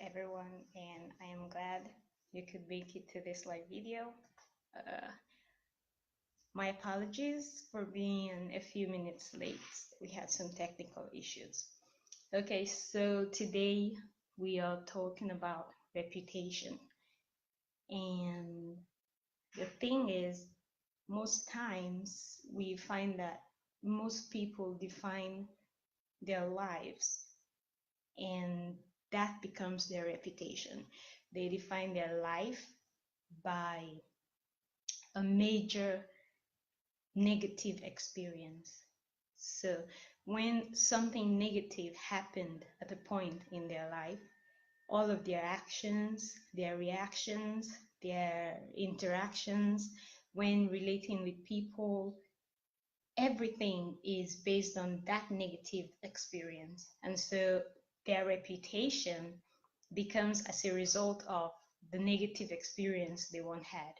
everyone, and I am glad you could make it to this live video. Uh, my apologies for being a few minutes late. We had some technical issues. Okay, so today we are talking about reputation. And the thing is, most times we find that most people define their lives and that becomes their reputation. They define their life by a major negative experience. So when something negative happened at a point in their life, all of their actions, their reactions, their interactions, when relating with people, everything is based on that negative experience. And so their reputation becomes as a result of the negative experience they once had.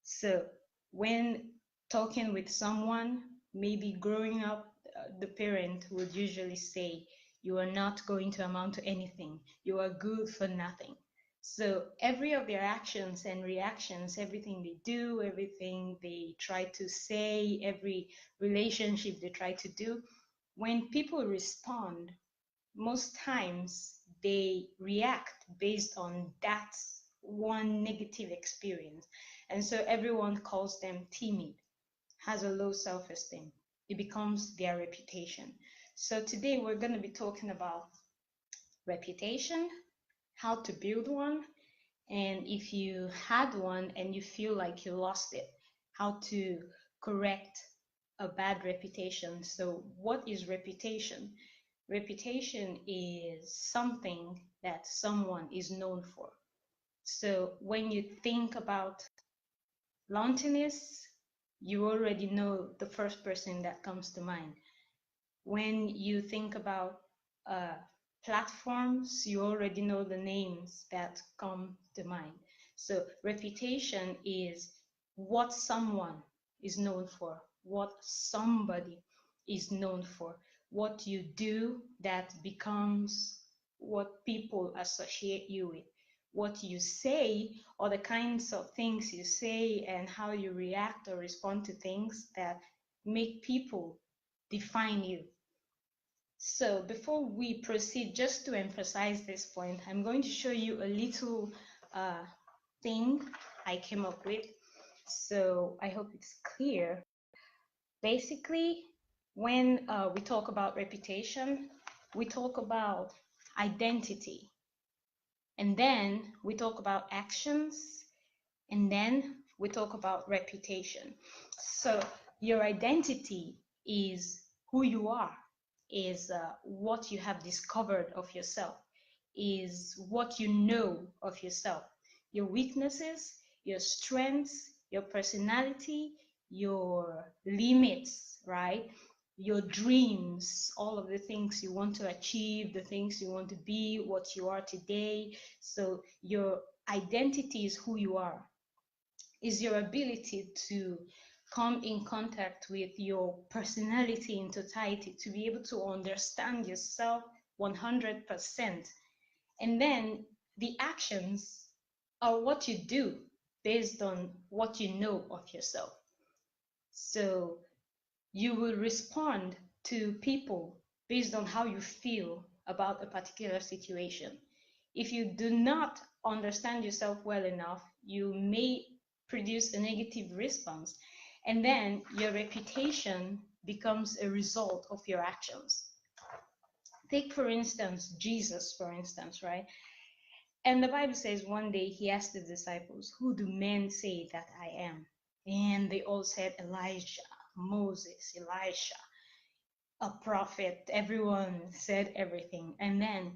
So when talking with someone, maybe growing up, the parent would usually say, you are not going to amount to anything. You are good for nothing. So every of their actions and reactions, everything they do, everything they try to say, every relationship they try to do, when people respond, most times they react based on that one negative experience. And so everyone calls them timid, has a low self-esteem. It becomes their reputation. So today we're going to be talking about reputation, how to build one, and if you had one and you feel like you lost it, how to correct a bad reputation. So what is reputation? Reputation is something that someone is known for. So when you think about Loneliness, you already know the first person that comes to mind. When you think about uh, platforms, you already know the names that come to mind. So reputation is what someone is known for, what somebody is known for, what you do that becomes what people associate you with, what you say or the kinds of things you say and how you react or respond to things that make people define you. So before we proceed, just to emphasize this point, I'm going to show you a little uh, thing I came up with. So I hope it's clear. Basically, when we talk about reputation, we talk about identity. And then we talk about actions, and then we talk about reputation. So your identity is who you are, is what you have discovered of yourself, is what you know of yourself, your weaknesses, your strengths, your personality, your limits, right? Your dreams, all of the things you want to achieve, the things you want to be, what you are today. So your identity is who you are, is your ability to come in contact with your personality in totality, to be able to understand yourself 100%. And then the actions are what you do based on what you know of yourself. So you will respond to people based on how you feel about a particular situation. If you do not understand yourself well enough, you may produce a negative response, and then your reputation becomes a result of your actions. Take, for instance, Jesus, for instance, right? And the Bible says one day he asked the disciples, who do men say that I am? And they all said Elijah, Moses, Elisha, a prophet. Everyone said everything. And then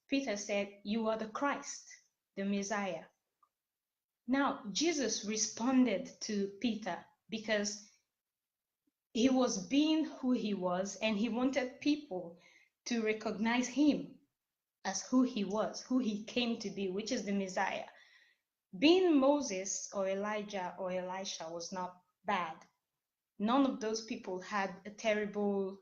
Peter said, you are the Christ, the Messiah. Now, Jesus responded to Peter because he was being who he was, and he wanted people to recognize him as who he was, who he came to be, which is the Messiah. Being Moses or Elijah or Elisha was not bad. None of those people had a terrible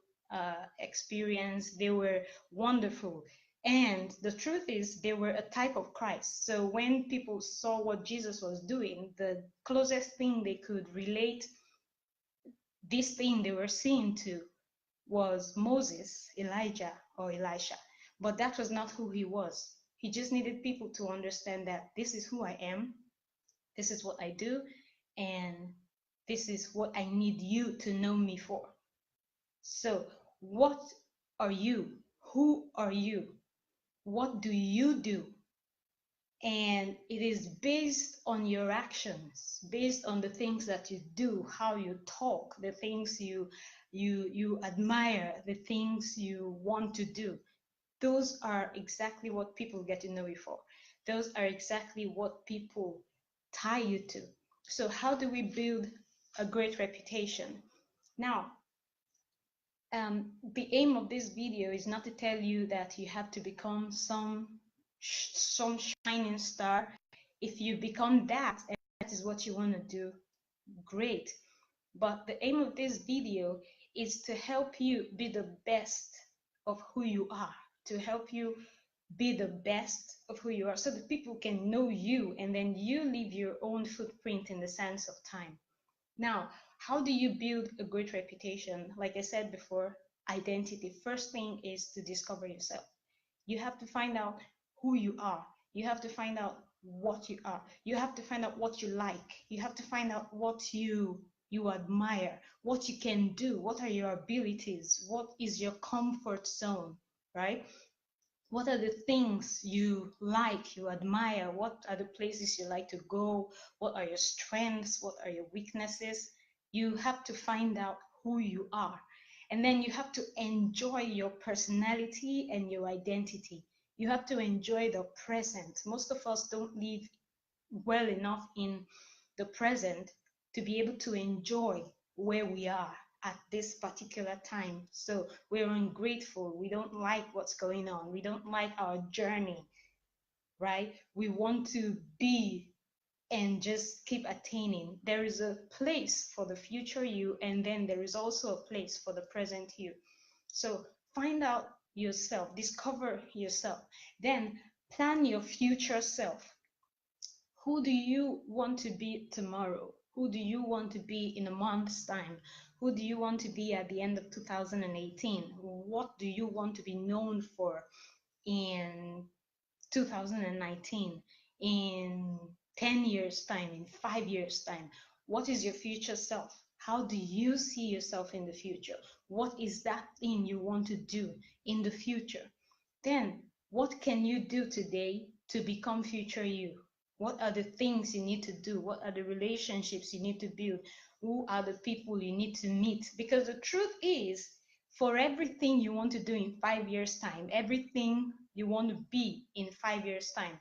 experience. They were wonderful. And the truth is, they were a type of Christ. So when people saw what Jesus was doing, the closest thing they could relate this thing they were seeing to was Moses, Elijah, or Elisha. But that was not who he was. He just needed people to understand that this is who I am, this is what I do, and this is what I need you to know me for. So, what are you? Who are you? What do you do? And it is based on your actions, based on the things that you do, how you talk, the things you admire, the things you want to do. Those are exactly what people get to know you for. Those are exactly what people tie you to. So how do we build a great reputation? Now, the aim of this video is not to tell you that you have to become some shining star. If you become that and that is what you want to do, great. But the aim of this video is to help you be the best of who you are, to help you be the best of who you are so that people can know you and then you leave your own footprint in the sense of time. Now, how do you build a great reputation? Like I said before, identity. First thing is to discover yourself. You have to find out who you are. You have to find out what you are. You have to find out what you like. You have to find out what you admire, what you can do, what are your abilities, what is your comfort zone, right? What are the things you like, you admire? What are the places you like to go? What are your strengths? What are your weaknesses? You have to find out who you are. And then you have to enjoy your personality and your identity. You have to enjoy the present. Most of us don't live well enough in the present to be able to enjoy where we are at this particular time. So we're ungrateful. We don't like what's going on. We don't like our journey, right? We want to be and just keep attaining. There is a place for the future you, and then there is also a place for the present you. So find out yourself, discover yourself, then plan your future self. Who do you want to be tomorrow? Who do you want to be in a month's time? Who do you want to be at the end of 2018? What do you want to be known for in 2019? In 10 years' time? In 5 years' time? What is your future self? How do you see yourself in the future? What is that thing you want to do in the future? Then, what can you do today to become future you? What are the things you need to do? What are the relationships you need to build? Who are the people you need to meet? Because the truth is, for everything you want to do in 5 years' time, everything you want to be in 5 years' time,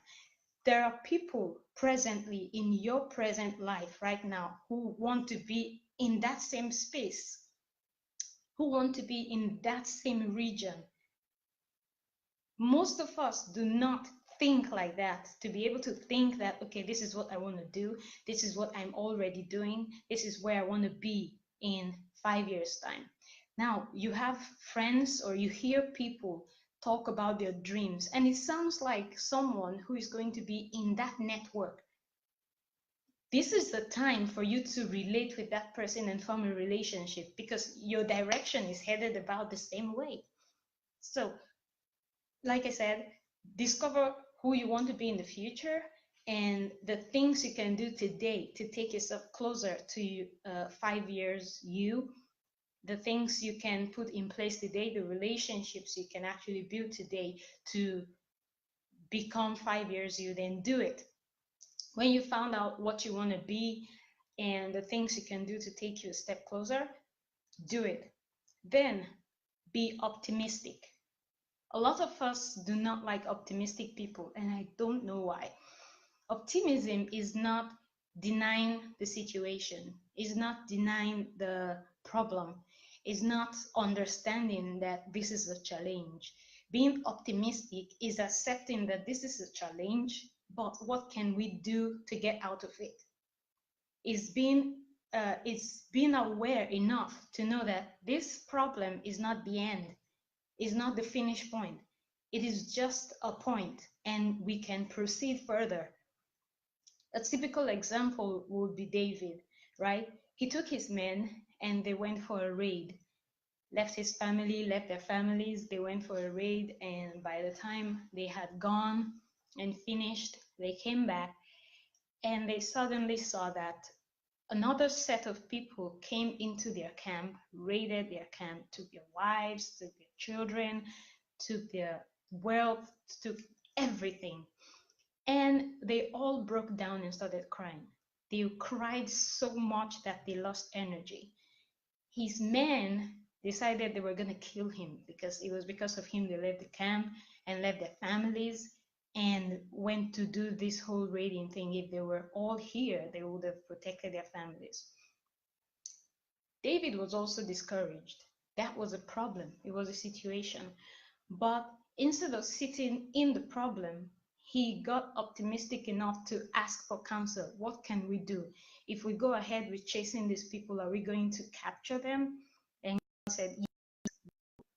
there are people presently in your present life right now who want to be in that same space, who want to be in that same region. Most of us do not think like that, to be able to think that, okay, this is what I want to do, this is what I'm already doing, this is where I want to be in 5 years' time. Now, you have friends or you hear people talk about their dreams, and it sounds like someone who is going to be in that network. This is the time for you to relate with that person and form a relationship, because your direction is headed about the same way. So, like I said, discover who you want to be in the future and the things you can do today to take yourself closer to 5 years you, the things you can put in place today, the relationships you can actually build today to become 5 years you, then do it. When you found out what you want to be and the things you can do to take you a step closer, do it. Then be optimistic. A lot of us do not like optimistic people, and I don't know why. Optimism is not denying the situation, is not denying the problem, is not understanding that this is a challenge. Being optimistic is accepting that this is a challenge, but what can we do to get out of it? Is being aware enough to know that this problem is not the end, is not the finish point. It is just a point, and we can proceed further. A typical example would be David, right? He took his men and they went for a raid, left his family, left their families, they went for a raid, and by the time they had gone and finished, they came back and they suddenly saw that another set of people came into their camp, raided their camp, took their wives, took their children, took their wealth, took everything. And they all broke down and started crying. They cried so much that they lost energy. His men decided they were going to kill him because it was because of him they left the camp and left their families and went to do this whole raiding thing. If they were all here, they would have protected their families. David was also discouraged. That was a problem. It was a situation. But instead of sitting in the problem, he got optimistic enough to ask for counsel. What can we do? If we go ahead with chasing these people, are we going to capture them? And God said,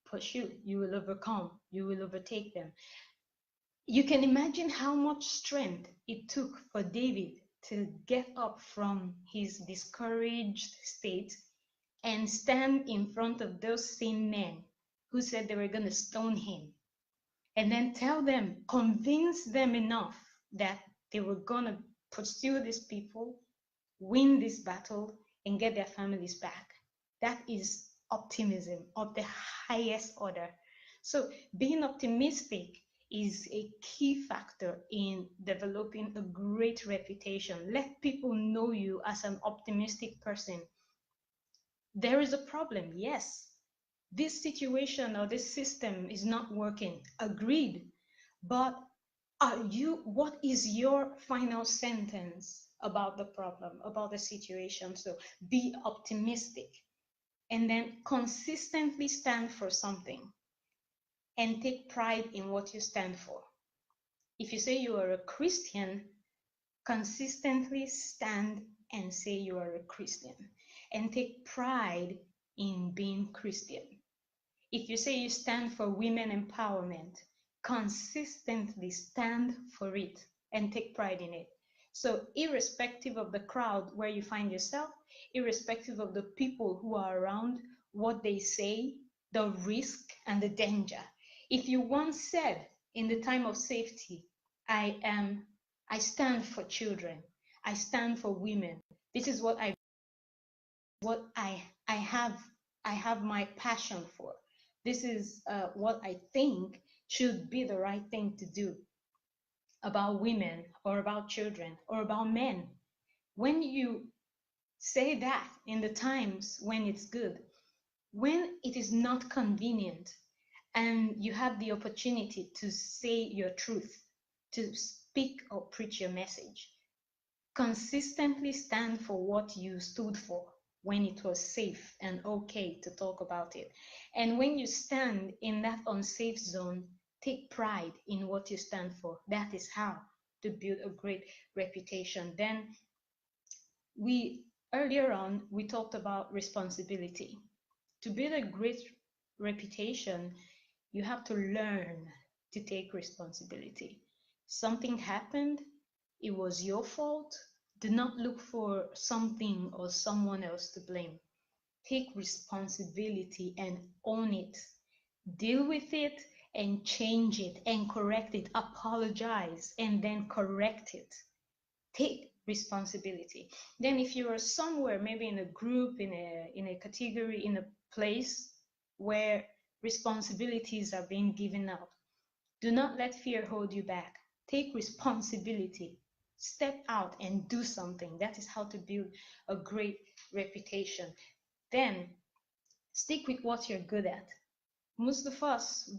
pursue, you will overcome, you will overtake them. You can imagine how much strength it took for David to get up from his discouraged state and stand in front of those same men who said they were going to stone him, and then tell them, convince them enough that they were going to pursue these people, win this battle, and get their families back. That is optimism of the highest order. So being optimistic is a key factor in developing a great reputation. Let people know you as an optimistic person. There is a problem, yes. This situation or this system is not working. Agreed. But what is your final sentence about the problem, about the situation? So be optimistic and then consistently stand for something and take pride in what you stand for. If you say you are a Christian, consistently stand and say you are a Christian and take pride in being Christian. If you say you stand for women empowerment, consistently stand for it and take pride in it. So irrespective of the crowd where you find yourself, irrespective of the people who are around, what they say, the risk and the danger. If you once said in the time of safety, I stand for children, I stand for women. This is what I have my passion for. This is what I think should be the right thing to do about women or about children or about men. When you say that in the times when it's good, when it is not convenient and you have the opportunity to say your truth, to speak or preach your message, consistently stand for what you stood for when it was safe and okay to talk about it. And when you stand in that unsafe zone, take pride in what you stand for. That is how to build a great reputation. Then earlier on, we talked about responsibility. To build a great reputation, you have to learn to take responsibility. Something happened, it was your fault. Do not look for something or someone else to blame. Take responsibility and own it. Deal with it and change it and correct it. Apologize and then correct it. Take responsibility. Then if you are somewhere, maybe in a group, in a category, in a place where responsibilities are being given out, do not let fear hold you back. Take responsibility. Step out and do something. That is how to build a great reputation. Then stick with what you're good at. Most of us,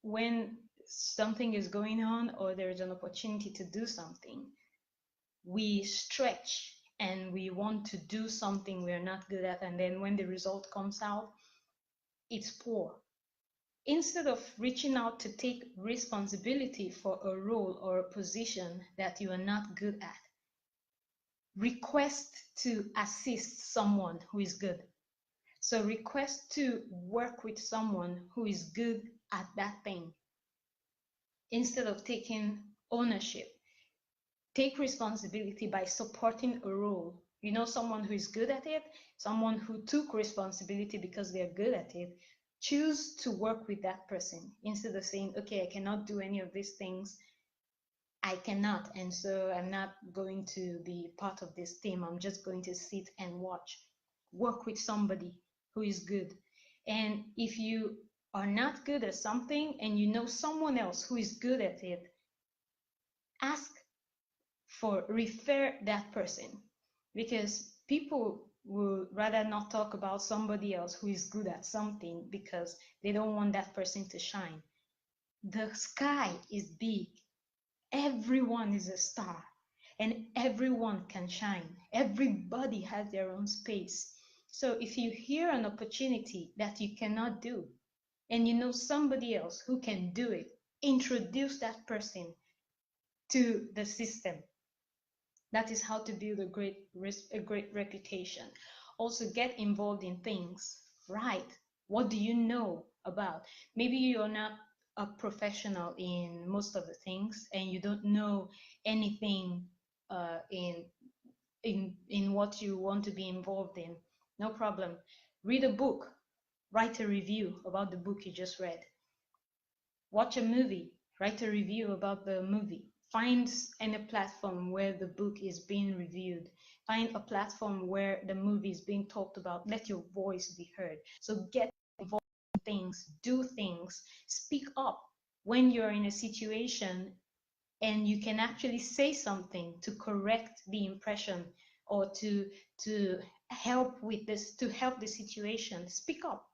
when something is going on or there's an opportunity to do something, we stretch and we want to do something we're not good at, and then when the result comes out, it's poor. Instead of reaching out to take responsibility for a role or a position that you are not good at, request to assist someone who is good. So request to work with someone who is good at that thing. instead of taking ownership. Take responsibility by supporting a role. You know, someone who is good at it, someone who took responsibility because they're good at it. Choose to work with that person instead of saying, okay, I cannot do any of these things. I cannot, and so I'm not going to be part of this team. I'm just going to sit and watch. Work with somebody who is good. And if you are not good at something and you know someone else who is good at it, ask for refer that person, because people will rather not talk about somebody else who is good at something because they don't want that person to shine. The sky is big. Everyone is a star and everyone can shine. Everybody has their own space. So if you hear an opportunity that you cannot do and you know somebody else who can do it, introduce that person to the system. That is how to build a great reputation. Also, get involved in things, right? What do you know about? Maybe you're not a professional in most of the things and you don't know anything in what you want to be involved in. No problem. Read a book, write a review about the book you just read. Watch a movie, write a review about the movie. Find any platform where the book is being reviewed. Find a platform where the movie is being talked about. Let your voice be heard. So get involved in things, do things, speak up when you're in a situation and you can actually say something to correct the impression or to help with this, to help the situation. Speak up.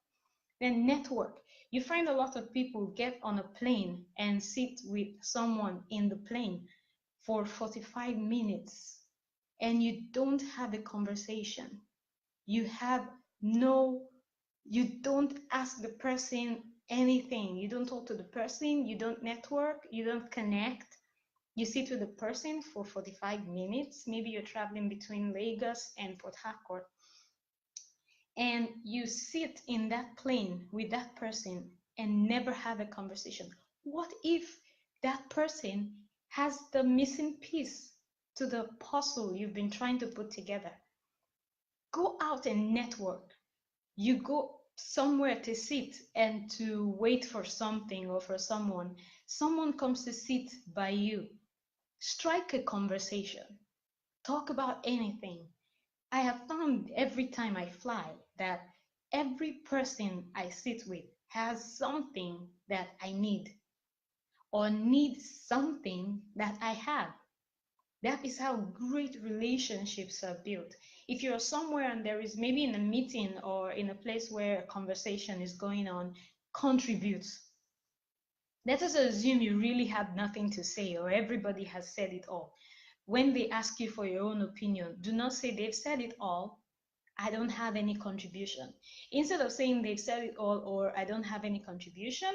Then network. You find a lot of people get on a plane and sit with someone in the plane for 45 minutes and you don't have a conversation. You have no, you don't ask the person anything. You don't talk to the person, you don't network, you don't connect. You sit with the person for 45 minutes. Maybe you're traveling between Lagos and Port Harcourt, and you sit in that plane with that person and never have a conversation. What if that person has the missing piece to the puzzle you've been trying to put together? Go out and network. You go somewhere to sit and to wait for something or for someone. Someone comes to sit by you. Strike a conversation. Talk about anything. I have found every time I fly that every person I sit with has something that I need or needs something that I have. That is how great relationships are built. If you're somewhere and there is maybe in a meeting or in a place where a conversation is going on, contribute. Let us assume you really have nothing to say or everybody has said it all. When they ask you for your own opinion, do not say they've said it all, I don't have any contribution. Instead of saying they've said it all or I don't have any contribution,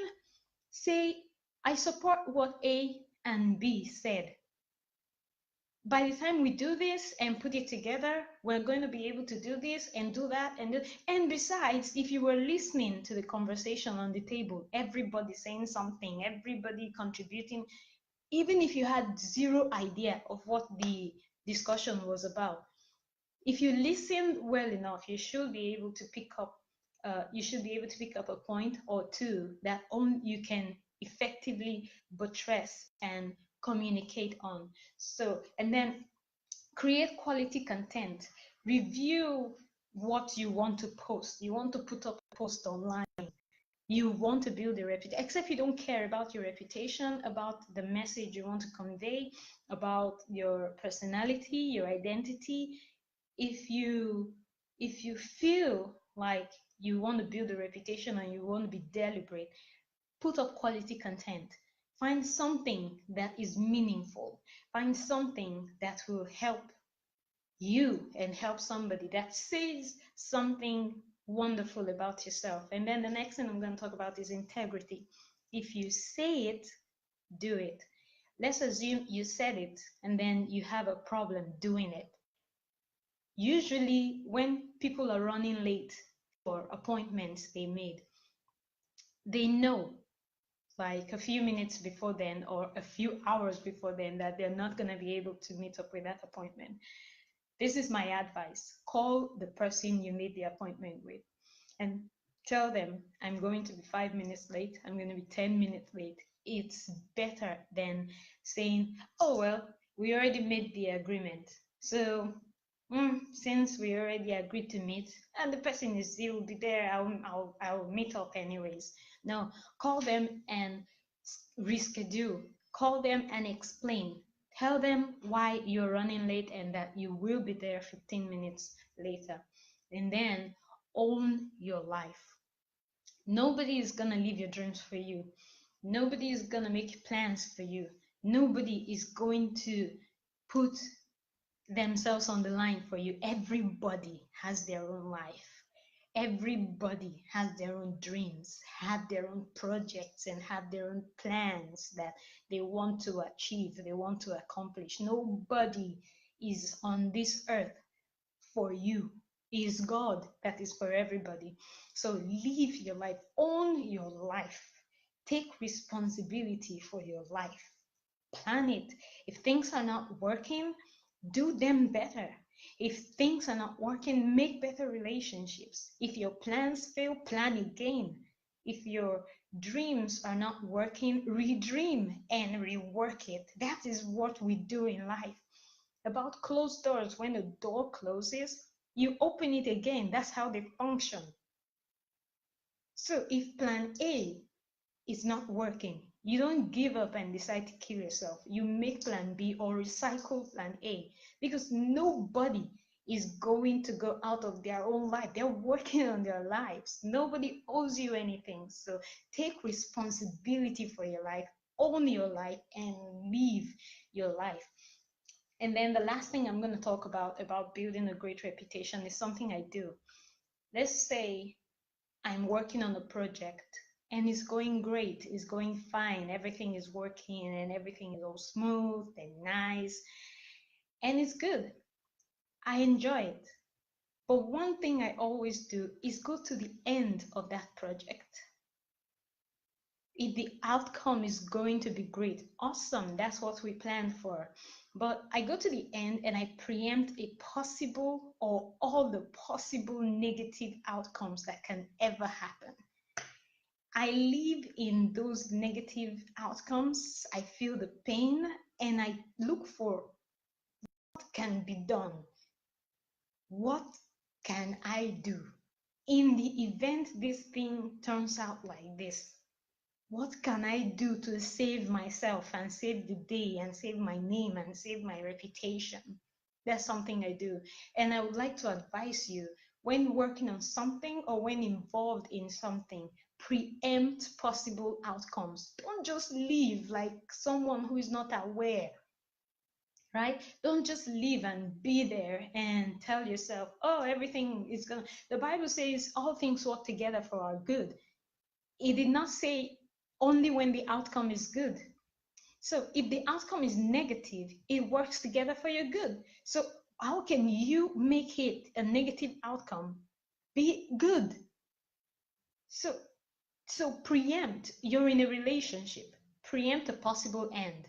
say I support what A and B said. By the time we do this and put it together, we're going to be able to do this and do that and do. And besides, if you were listening to the conversation on the table, everybody saying something, everybody contributing, even if you had zero idea of what the discussion was about, if you listen well enough, you should be able to pick up. You should be able to pick up a point or two that you can effectively buttress and communicate on. So, and then create quality content. Review what you want to post. You want to put up a post online. You want to build a reputation, except you don't care about your reputation, about the message you want to convey, about your personality, your identity. If you feel like you want to build a reputation and you want to be deliberate, put up quality content. Find something that is meaningful. Find something that will help you and help somebody, that says something wonderful about yourself. And then the next thing I'm going to talk about is integrity. If you say it, do it. Let's assume you said it and then you have a problem doing it. Usually when people are running late for appointments they made, they know like a few minutes before then or a few hours before then that they're not going to be able to meet up with that appointment. This is my advice. Call the person you made the appointment with and tell them, I'm going to be 5 minutes late, I'm going to be 10 minutes late. It's better than saying, oh, well, we already made the agreement. So, since we already agreed to meet and the person is still be there, I'll meet up anyways. No, call them and reschedule. Call them and explain. Tell them why you're running late and that you will be there 15 minutes later. And then own your life. Nobody is going to live your dreams for you. Nobody is going to make plans for you. Nobody is going to put themselves on the line for you. Everybody has their own life. Everybody has their own dreams, have their own projects, and have their own plans that they want to achieve, they want to accomplish. Nobody is on this earth for you. It is God that is for everybody. So live your life, own your life, take responsibility for your life, plan it. If things are not working, do them better. If things are not working, make better relationships. If your plans fail, plan again. If your dreams are not working, redream and rework it. That is what we do in life. About closed doors, when a door closes, you open it again. That's how they function. So if plan A is not working, you don't give up and decide to kill yourself. You make plan B or recycle plan A, because nobody is going to go out of their own life. They're working on their lives. Nobody owes you anything. So take responsibility for your life, own your life, and live your life. And then the last thing I'm going to talk about building a great reputation is something I do. Let's say I'm working on a project and it's going great, it's going fine, everything is working and everything is all smooth and nice and it's good. I enjoy it. But one thing I always do is go to the end of that project. If the outcome is going to be great, awesome, that's what we planned for. But I go to the end and I preempt a possible or all the possible negative outcomes that can ever happen. I live in those negative outcomes. I feel the pain and I look for what can be done. What can I do? In the event this thing turns out like this, what can I do to save myself and save the day and save my name and save my reputation? That's something I do. And I would like to advise you, when working on something or when involved in something, preempt possible outcomes. Don't just live like someone who is not aware, right? Don't just live and be there and tell yourself, oh, everything is gonna. The Bible says all things work together for our good. It did not say only when the outcome is good. So if the outcome is negative, it works together for your good. So how can you make it a negative outcome be good? So preempt. You're in a relationship, preempt a possible end.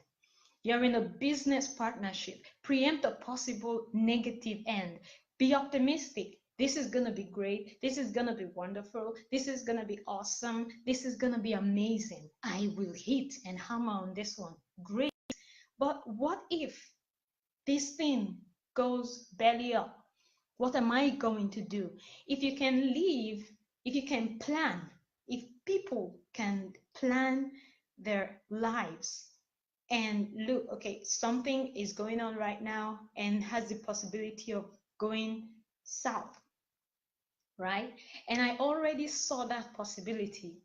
You're in a business partnership, preempt a possible negative end. Be optimistic. This is going to be great. This is going to be wonderful. This is going to be awesome. This is going to be amazing. I will hit and hammer on this one. Great. But what if this thing goes belly up? What am I going to do? If you can live, if you can plan, if people can plan their lives and look, okay, something is going on right now and has the possibility of going south, right? And I already saw that possibility.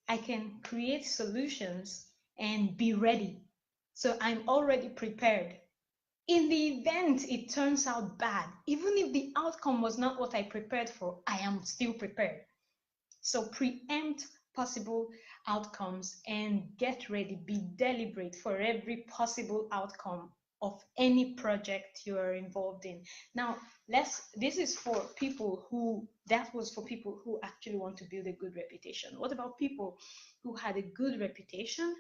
I can create solutions and be ready. So I'm already prepared. In the event it turns out bad, even if the outcome was not what I prepared for, I am still prepared. So preempt possible outcomes and get ready. Be deliberate for every possible outcome. of any project you are involved in. Now, this is for people who, that was for people who actually want to build a good reputation. What about people who had a good reputation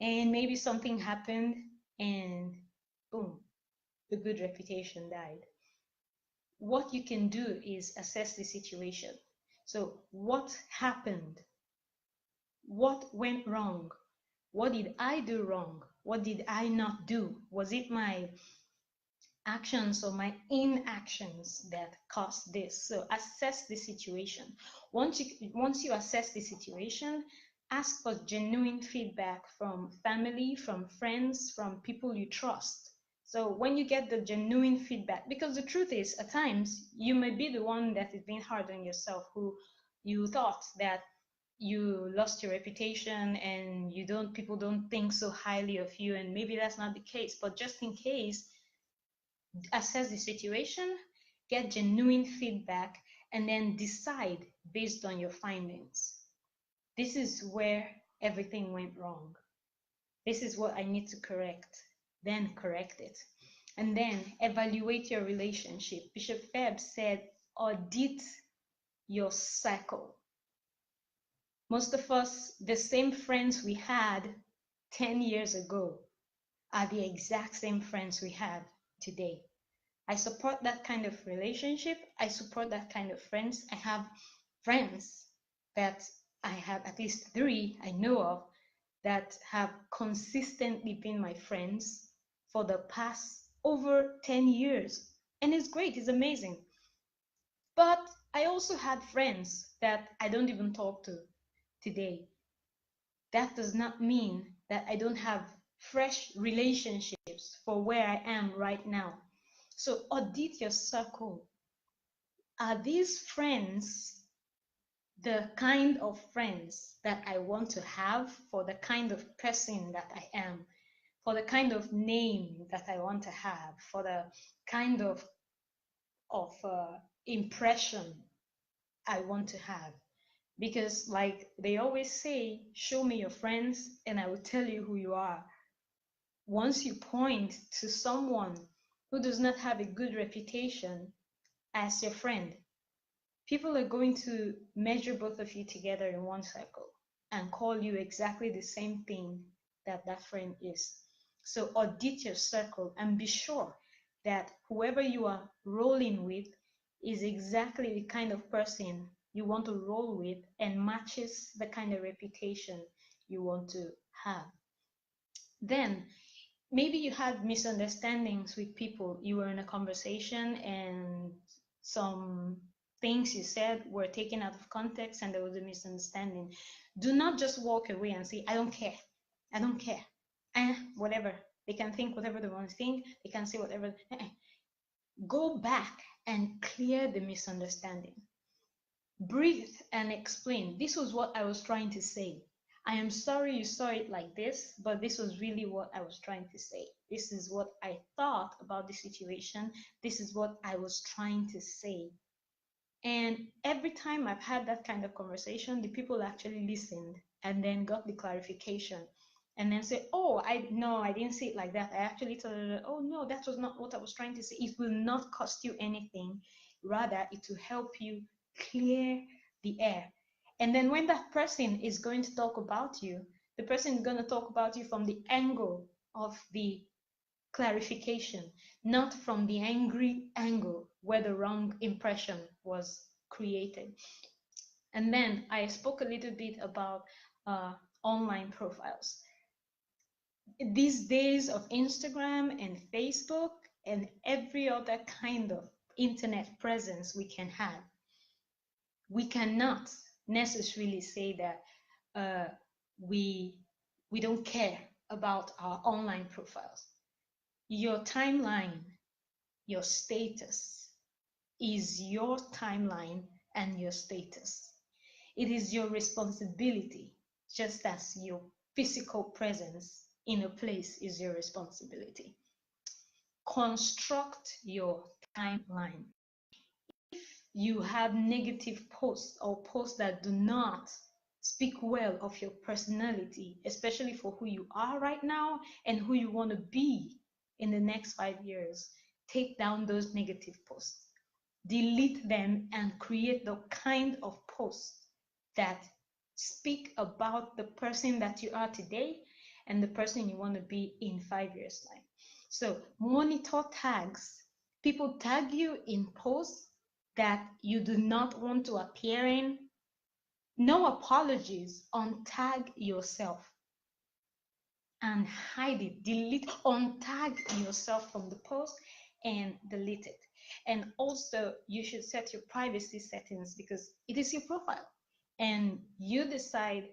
and maybe something happened and boom, the good reputation died? What you can do is assess the situation. So, what happened? What went wrong? What did I do wrong? What did I not do? Was it my actions or my inactions that caused this? So assess the situation. Once you assess the situation, ask for genuine feedback from family, from friends, from people you trust. So when you get the genuine feedback, because the truth is, at times you may be the one that is being hard on yourself, who you thought that you lost your reputation and people don't think so highly of you, and maybe that's not the case. But just in case, assess the situation, get genuine feedback, and then decide based on your findings. This is where everything went wrong. This is what I need to correct. Then correct it. And then evaluate your relationship. Bishop Febb said, audit your cycle. Most of us, the same friends we had 10 years ago are the exact same friends we have today. I support that kind of relationship. I support that kind of friends. I have friends that I have at least 3 I know of that have consistently been my friends for the past over 10 years. And it's great, it's amazing. But I also had friends that I don't even talk to today. That does not mean that I don't have fresh relationships for where I am right now. So audit your circle. Are these friends the kind of friends that I want to have for the kind of person that I am, for the kind of name that I want to have, for the kind of impression I want to have? Because like they always say, show me your friends and I will tell you who you are. Once you point to someone who does not have a good reputation as your friend, people are going to measure both of you together in one circle and call you exactly the same thing that that friend is. So audit your circle and be sure that whoever you are rolling with is exactly the kind of person you want to roll with and matches the kind of reputation you want to have. Then maybe you had misunderstandings with people. You were in a conversation and some things you said were taken out of context and there was a misunderstanding. Do not just walk away and say, I don't care. I don't care. Whatever. They can think whatever they want to think. They can say whatever. Go back and clear the misunderstanding. Breathe and explain. This was what I was trying to say. I am sorry you saw it like this, but this was really what I was trying to say. This is what I thought about the situation. This is what I was trying to say. And every time I've had that kind of conversation, the people actually listened and then got the clarification and then say, oh, I didn't say it like that. I actually told her, oh no, that was not what I was trying to say. It will not cost you anything. Rather, it will help you clear the air. And then when that person is going to talk about you, the person is going to talk about you from the angle of the clarification, not from the angry angle where the wrong impression was created. And then I spoke a little bit about online profiles. These days of Instagram and Facebook and every other kind of internet presence we can have, we cannot necessarily say that we don't care about our online profiles. Your timeline, your status is your timeline and your status. It is your responsibility, just as your physical presence in a place is your responsibility. Construct your timeline. If you have negative posts or posts that do not speak well of your personality, especially for who you are right now and who you want to be in the next 5 years, take down those negative posts, delete them, and create the kind of posts that speak about the person that you are today and the person you want to be in 5 years' time. So monitor tags. People tag you in posts that you do not want to appear in. No apologies. Untag yourself and hide it. Delete, untag yourself from the post and delete it. And also, you should set your privacy settings because it is your profile. And you decide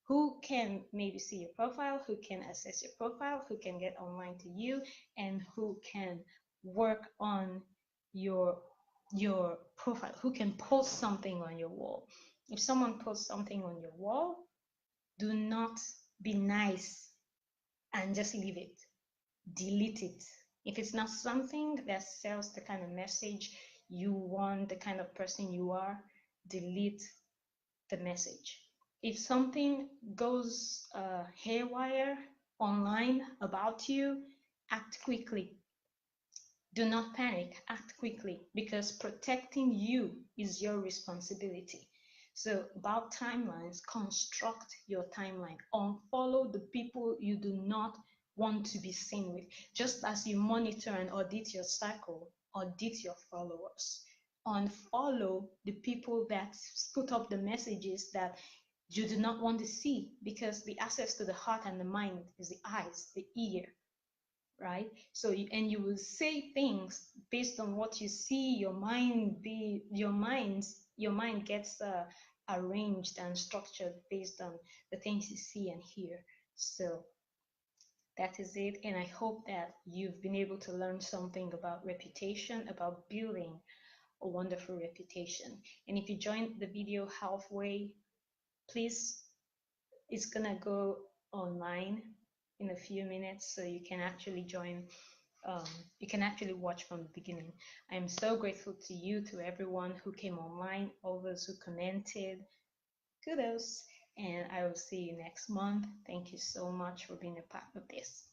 who can maybe see your profile, who can access your profile, who can get online to you, and who can work on your profile, who can post something on your wall. If someone posts something on your wall, do not be nice and just leave it. Delete it. If it's not something that sells the kind of message you want, the kind of person you are, delete the message. If something goes haywire online about you, act quickly. Do not panic, act quickly because protecting you is your responsibility. So, about timelines, construct your timeline. Unfollow the people you do not want to be seen with. Just as you monitor and audit your cycle, audit your followers. Unfollow the people that put up the messages that you do not want to see because the access to the heart and the mind is the eyes, the ear, right? So and you will say things based on what you see. Your mind gets arranged and structured based on the things you see and hear. So that is it, and I hope that you've been able to learn something about reputation, about building a wonderful reputation. And if you joined the video halfway, please, it's gonna go online in a few minutes so you can actually join. You can actually watch from the beginning. I'm so grateful to you, to everyone who came online, all those who commented. Kudos, and I will see you next month. Thank you so much for being a part of this.